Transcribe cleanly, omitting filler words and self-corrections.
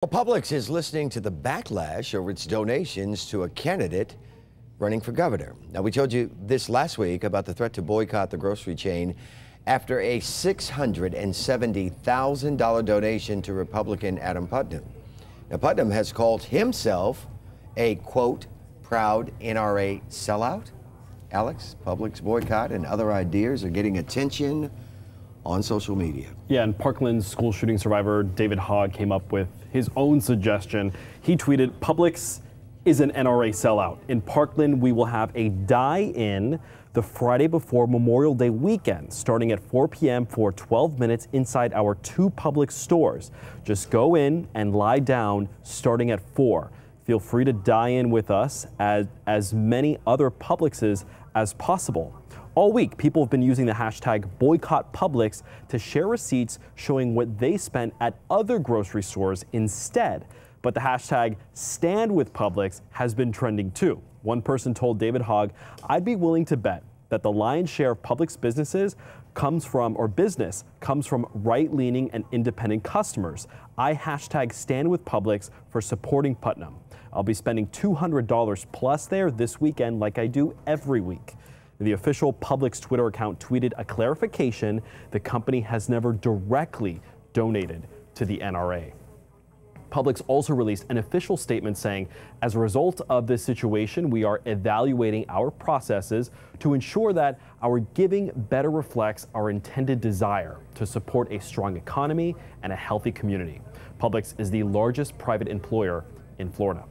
Well, Publix is listening to the backlash over its donations to a candidate running for governor. Now, we told you this last week about the threat to boycott the grocery chain after a $670,000 donation to Republican Adam Putnam. Now, Putnam has called himself a, quote, proud NRA sellout. Alex, Publix boycott and other ideas are getting attention on social media. Yeah, and Parkland's school shooting survivor David Hogg came up with his own suggestion. He tweeted, "Publix is an NRA sellout. In Parkland, we will have a die-in the Friday before Memorial Day weekend, starting at 4 p.m. for 12 minutes inside our 2 Publix stores. Just go in and lie down starting at 4. Feel free to die in with us as many other Publixes as possible." All week, people have been using the hashtag boycott Publix to share receipts showing what they spent at other grocery stores instead. But the hashtag stand with Publix has been trending too. One person told David Hogg, "I'd be willing to bet that the lion's share of Publix business comes from right-leaning and independent customers. I hashtag stand with Publix for supporting Putnam. I'll be spending $200 plus there this weekend like I do every week." The official Publix Twitter account tweeted a clarification: the company has never directly donated to the NRA. Publix also released an official statement saying, as a result of this situation, we are evaluating our processes to ensure that our giving better reflects our intended desire to support a strong economy and a healthy community. Publix is the largest private employer in Florida.